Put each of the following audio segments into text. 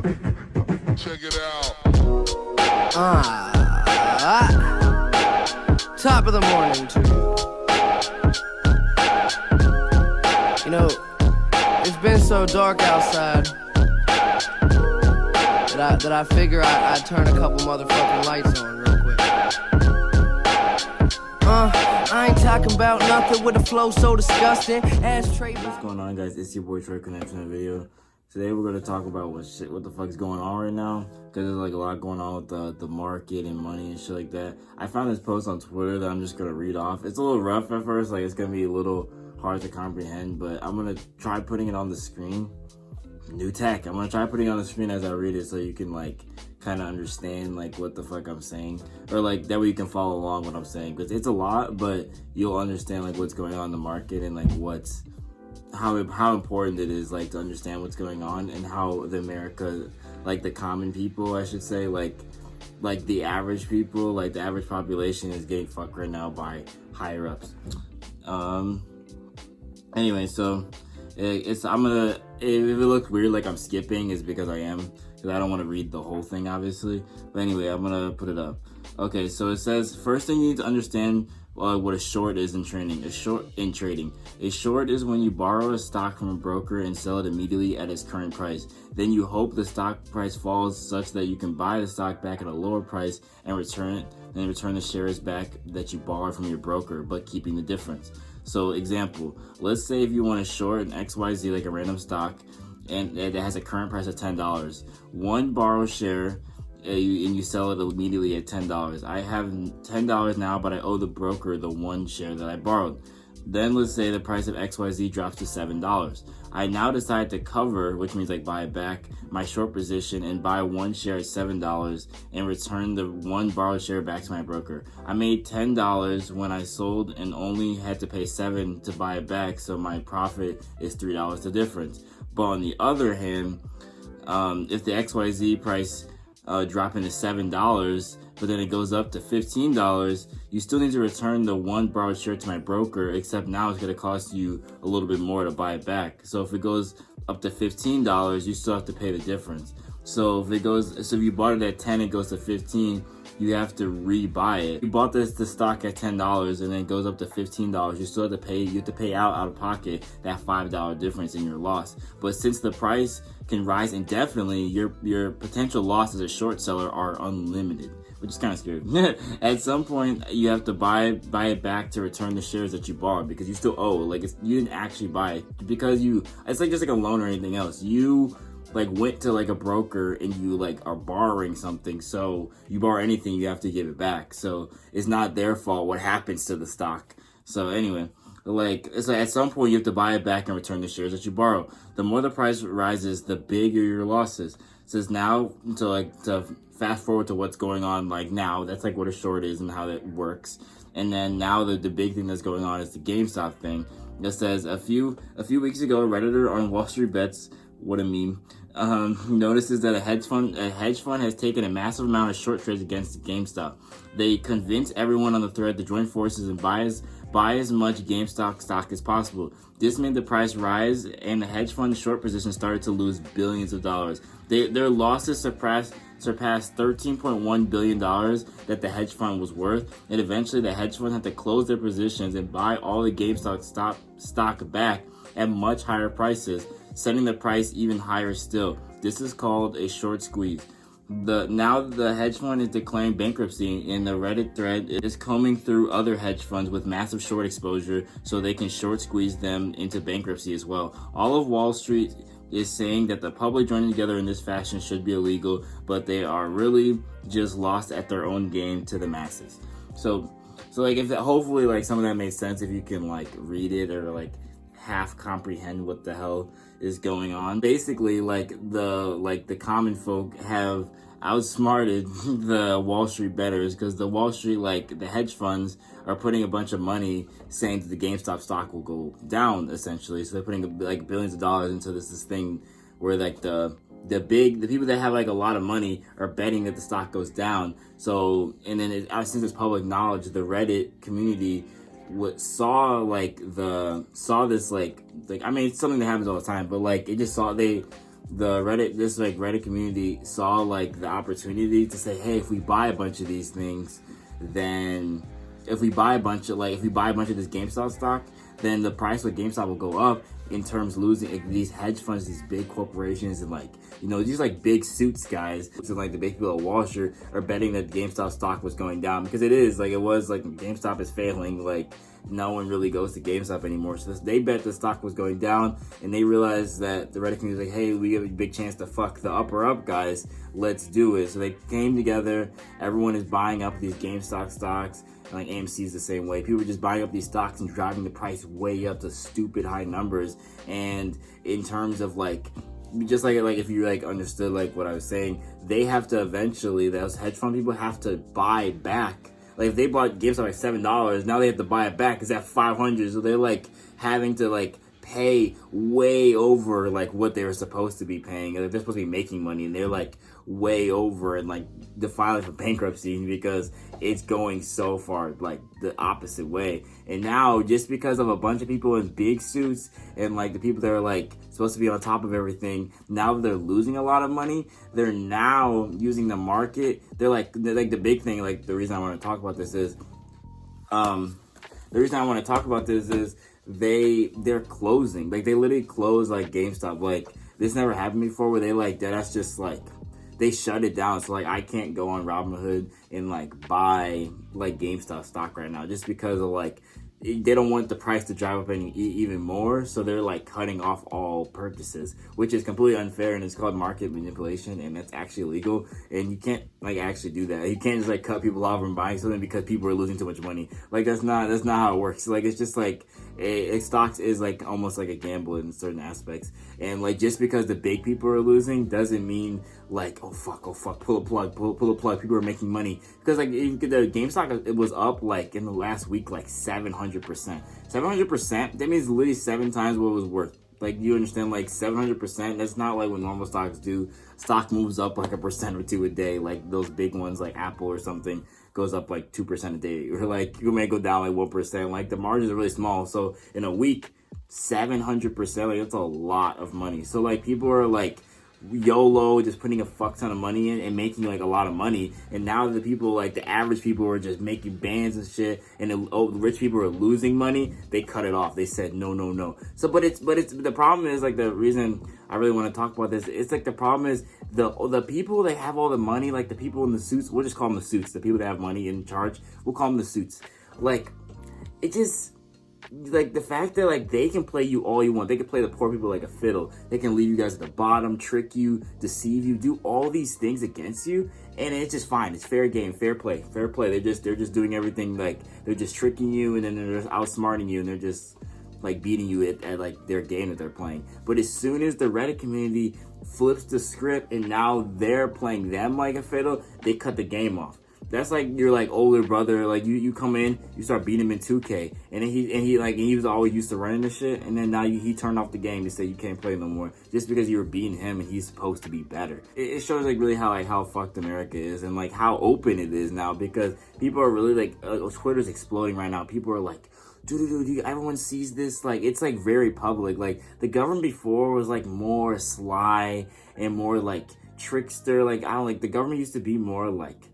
Check it out. Top of the morning to you. You know, it's been so dark outside that I figure I'd turn a couple motherfucking lights on real quick. I ain't talking about nothing with a flow so disgusting. Ashtray. What's going on, guys? It's your boy Troy Connection in the video. Today we're gonna talk about what the fuck's going on right now, because there's like a lot going on with the market and money and shit like that. I found this post on Twitter that I'm just gonna read off. It's a little rough at first, like it's gonna be a little hard to comprehend, but I'm gonna try putting it on the screen. New tech. I'm gonna try putting it on the screen as I read it, so you can like kind of understand like what the fuck I'm saying, or like that way you can follow along what I'm saying, because it's a lot, but you'll understand like what's going on in the market and like how important it is like to understand what's going on, and how the America, like the common people, I should say, like the average people, like the average population is getting fucked right now by higher ups. Anyway, so if it looks weird like I'm skipping, is because I am, because I don't want to read the whole thing obviously, but anyway, I'm gonna put it up. Okay, so it says, first thing you need to understand what a short is in trading. A short is when you borrow a stock from a broker and sell it immediately at its current price. Then you hope the stock price falls such that you can buy the stock back at a lower price and return the shares back that you borrowed from your broker, but keeping the difference. So example, let's say if you want to short an XYZ, like a random stock, and it has a current price of $10. One borrowed share, and you sell it immediately at $10. I have $10 now, but I owe the broker the one share that I borrowed. Then let's say the price of XYZ drops to $7. I now decide to cover, which means like buy back my short position and buy one share at $7 and return the one borrowed share back to my broker. I made $10 when I sold and only had to pay $7 to buy it back, so my profit is $3, the difference. But on the other hand, if the XYZ price drop into $7, but then it goes up to $15, you still need to return the one borrowed share to my broker, except now it's going to cost you a little bit more to buy it back. So if it goes up to $15, you still have to pay the difference. So if you bought it at 10, it goes to 15, you have to rebuy it. You bought the stock at $10 and then it goes up to $15, you still have to pay out of pocket that $5 difference in your loss. But since the price can rise indefinitely, your potential losses as a short seller are unlimited, which is kind of scary. At some point, you have to buy it back to return the shares that you borrowed, because you still owe. Like you didn't actually buy it, because it's like just like a loan or anything else. You like went to like a broker and you like are borrowing something, so you borrow anything, you have to give it back. So it's not their fault what happens to the stock. So anyway, like it's like at some point you have to buy it back and return the shares that you borrow. The more the price rises, the bigger your losses. It says now to fast forward to what's going on like now. That's like what a short is and how that works. And then now the big thing that's going on is the GameStop thing. It says a few weeks ago, a Redditor on Wall Street Bets, what a meme, notices that a hedge fund has taken a massive amount of short trades against GameStop. They convince everyone on the thread to join forces and buy as much GameStop stock as possible. This made the price rise, and the hedge fund short position started to lose billions of dollars. Their losses surpassed $13.1 billion that the hedge fund was worth, and eventually the hedge fund had to close their positions and buy all the GameStop stock back at much higher prices, setting the price even higher still. This is called a short squeeze. Now the hedge fund is declaring bankruptcy, and the Reddit thread is combing through other hedge funds with massive short exposure so they can short squeeze them into bankruptcy as well. All of Wall Street is saying that the public joining together in this fashion should be illegal, but they are really just lost at their own game to the masses. So like hopefully like some of that made sense if you can like read it or like half comprehend what the hell is going on. Basically, like the common folk have outsmarted the Wall Street bettors, because the Wall Street, like the hedge funds, are putting a bunch of money saying that the GameStop stock will go down essentially. So they're putting like billions of dollars into this thing where like the people that have like a lot of money are betting that the stock goes down. So, and then since it's public knowledge, the Reddit community saw this like I mean, it's something that happens all the time, but like it just saw they this like Reddit community saw like the opportunity to say, hey, if we buy a bunch of these things, then if we buy a bunch of this GameStop stock, then the price of GameStop will go up in terms losing like, these hedge funds, these big corporations, and like, you know, these like big suits guys, so like the big people at Wall Street are betting that GameStop stock was going down, because it is like, it was like GameStop is failing, like no one really goes to GameStop anymore. So they bet the stock was going down, and they realized that the Reddit community was like, hey, we have a big chance to fuck the upper up guys, let's do it. So they came together, everyone is buying up these GameStop stocks, and like AMC is the same way. People are just buying up these stocks and driving the price way up to stupid high numbers. And in terms of like, just like if you like understood like what I was saying, they have to eventually, those hedge fund people have to buy back. Like if they bought GameStop like $7, now they have to buy it back. It's at $500, so they're like having to like pay way over like what they were supposed to be paying. Like, they're supposed to be making money, and they're like way over and like filing for bankruptcy because it's going so far like the opposite way. And now just because of a bunch of people in big suits and like the people that are like supposed to be on top of everything, now they're losing a lot of money. They're now using the market. They're like the big thing, like the reason I want to talk about this is they're closing. Like they literally close like GameStop. Like this never happened before where they like that's just like they shut it down. So like I can't go on Robinhood and like buy like GameStop stock right now just because of like they don't want the price to drive up even more, so they're like cutting off all purchases, which is completely unfair, and it's called market manipulation, and that's actually illegal, and you can't like actually do that. You can't just like cut people off from buying something because people are losing too much money. Like that's not how it works. Like it's just like stocks is like almost like a gamble in certain aspects, and like just because the big people are losing doesn't mean like oh fuck pull a plug. People are making money because like the GameStop, it was up like in the last week like 700%. 700%, that means literally 7 times what it was worth. Like, you understand, like 700%, that's not like what normal stocks do. Stock moves up like 1% or 2% a day. Like those big ones like Apple or something goes up like 2% a day, or like you may go down like 1%. Like the margins are really small, so in a week 700%, like that's a lot of money. So like people are like YOLO, just putting a fuck ton of money in and making like a lot of money. And now the people, like the average people, are just making bands and shit, and the rich people are losing money. They cut it off. They said no. So but it's the problem is like the reason I really want to talk about this, it's like the problem is the people that have all the money, like the people in the suits, we'll just call them the suits, the people that have money in charge, we'll call them the suits. Like it just like the fact that like they can play you all you want. They can play the poor people like a fiddle. They can leave you guys at the bottom, trick you, deceive you, do all these things against you, and it's just fine. It's fair game, fair play. They're just doing everything, like they're just tricking you, and then they're just outsmarting you, and they're just like beating you at like their game that they're playing. But as soon as the Reddit community flips the script and now they're playing them like a fiddle, they cut the game off. That's like your like older brother, like you come in, you start beating him in 2K, and then he was always used to running the shit, and then now he turned off the game to say you can't play no more just because you were beating him and he's supposed to be better. It shows like really how fucked America is, and like how open it is now, because people are really like Twitter's exploding right now. People are like, dude, everyone sees this. Like it's like very public. Like the government before was like more sly and more like trickster. Like I don't like the government used to be more like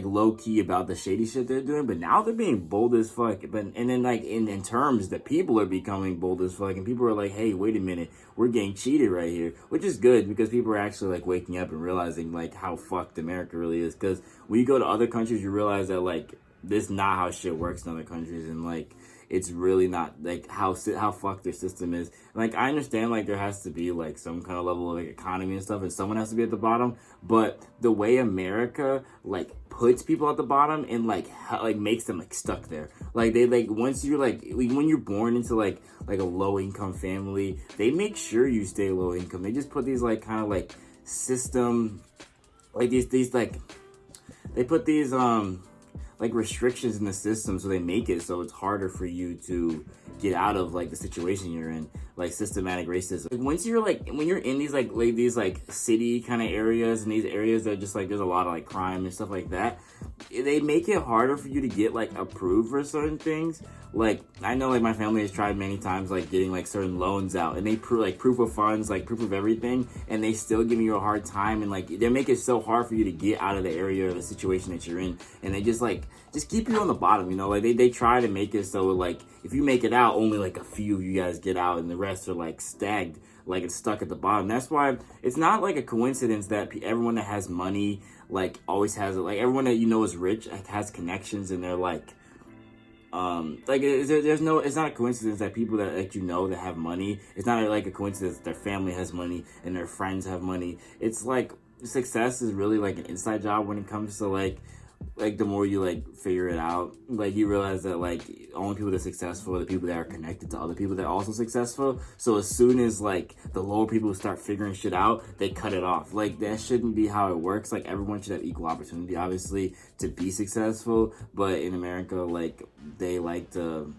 low-key about the shady shit they're doing, but now they're being bold as fuck. And then like in terms that people are becoming bold as fuck, and people are like, hey, wait a minute, we're getting cheated right here, which is good because people are actually like waking up and realizing like how fucked America really is. Because when you go to other countries, you realize that like this is not how shit works in other countries, and like it's really not like how fucked their system is. Like I understand like there has to be like some kind of level of like economy and stuff, and someone has to be at the bottom, but the way America like puts people at the bottom and like makes them like stuck there. Like they like once you're like when you're born into like a low income family, they make sure you stay low income. They just put these like kind of like system like these like they put these like restrictions in the system, so they make it so it's harder for you to get out of like the situation you're in, like systematic racism. Like, once you're like, when you're in these these city kind of areas, and these areas that just like there's a lot of like crime and stuff like that, they make it harder for you to get like approved for certain things. Like I know like my family has tried many times like getting like certain loans out, and they proof of funds, like proof of everything, and they still give you a hard time, and like they make it so hard for you to get out of the area or the situation that you're in, and they just keep you on the bottom, you know. Like they try to make it so like if you make it out, only like a few of you guys get out, and the rest are like stagnant, like it's stuck at the bottom. That's why it's not like a coincidence that everyone that has money like always has it. Like everyone that you know is rich has connections, and they're like it's not a coincidence that people that you know that have money, it's not like a coincidence that their family has money and their friends have money. It's like success is really like an inside job when it comes to like the more you like figure it out, like you realize that like only people that are successful are the people that are connected to other people that are also successful. So as soon as like the lower people start figuring shit out, they cut it off. Like that shouldn't be how it works. Like everyone should have equal opportunity, obviously, to be successful. But in America, like they like to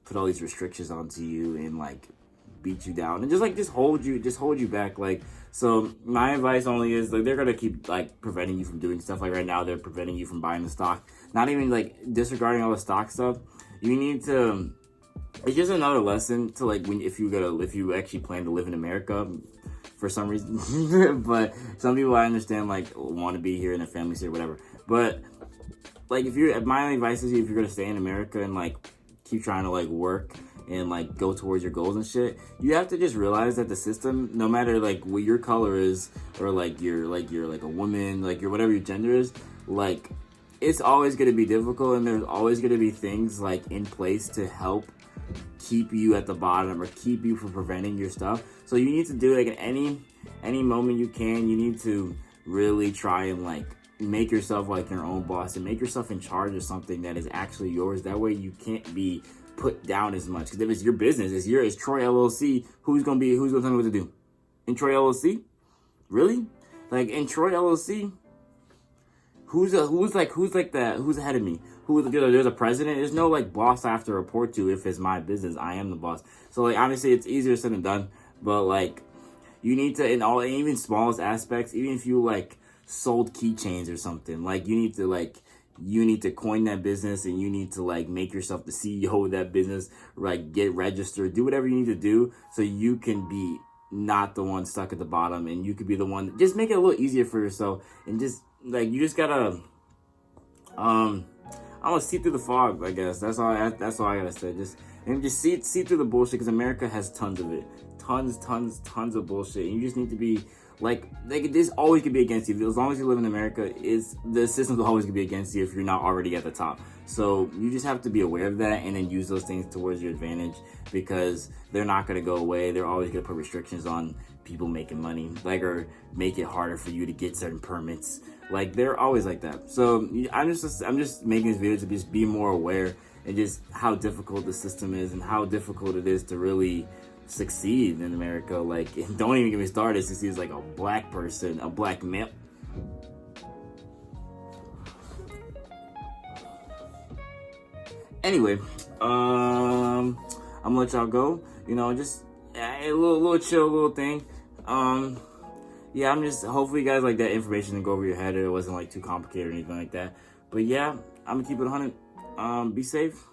put all these restrictions onto you and like beat you down and just hold you back. Like, so my advice only is like they're gonna keep like preventing you from doing stuff. Like right now they're preventing you from buying the stock, not even like disregarding all the stock stuff. You need to, it's just another lesson to like if you actually plan to live in America for some reason. But some people I understand like want to be here and their families here, whatever. But like my advice is if you're gonna stay in America and like keep trying to like work and like go towards your goals and shit, you have to just realize that the system, no matter like what your color is, or like you're like a woman, like you're whatever your gender is, like it's always going to be difficult, and there's always going to be things like in place to help keep you at the bottom or keep you from preventing your stuff. So you need to do like at any moment you can, you need to really try and like make yourself like your own boss and make yourself in charge of something that is actually yours. That way you can't be put down as much, because if it's your business, it's Troy LLC, who's gonna tell me what to do? In Troy LLC? Really? Like in Troy LLC, who's ahead of me? There's a president. There's no like boss I have to report to. If it's my business, I am the boss. So like obviously it's easier said than done, but like you need to, in even smallest aspects, even if you like sold keychains or something, like you need to coin that business, and you need to like make yourself the CEO of that business, like get registered, do whatever you need to do so you can be not the one stuck at the bottom, and you could be the one. Just make it a little easier for yourself, and just like you just gotta I'm gonna see through the fog, I guess. That's all I gotta say. Just see through the bullshit, because America has tons of it, tons of bullshit, and you just need to be like this always could be against you. As long as you live in America, the system's always gonna be against you if you're not already at the top. So you just have to be aware of that, and then use those things towards your advantage, because they're not gonna go away. They're always gonna put restrictions on people making money, like, or make it harder for you to get certain permits. Like they're always like that. So I'm just making this video to just be more aware, and just how difficult the system is, and how difficult it is to really succeed in America. Like, don't even get me started. Succeed as like a black person, a black male. Anyway, I'm gonna let y'all go. You know, just a little chill little thing. Yeah, I'm just, hopefully you guys like that information to go over your head. It wasn't like too complicated or anything like that. But yeah, I'm gonna keep it 100. Be safe.